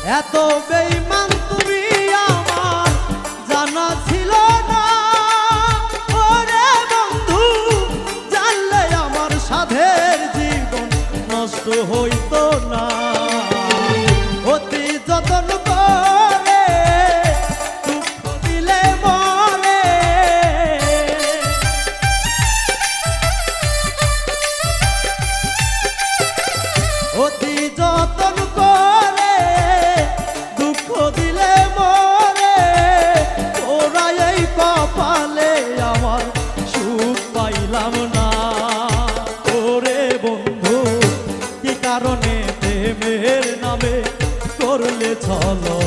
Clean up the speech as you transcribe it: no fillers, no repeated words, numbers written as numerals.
এত বেঈমান তুমি আমার জানা ছিল না। ওরে বন্ধু, জানলে আমার সাধের জীবন নষ্ট হইতো না। অতি যতন করে দুঃখ দিলে মরে, অতি যতন করে দুঃখ দিলে মরে। ওরা এই কপালে আমার সুখ পাইলাম না। ওরে বন্ধু, কি কারণে প্রেমের নামে করলে ছলো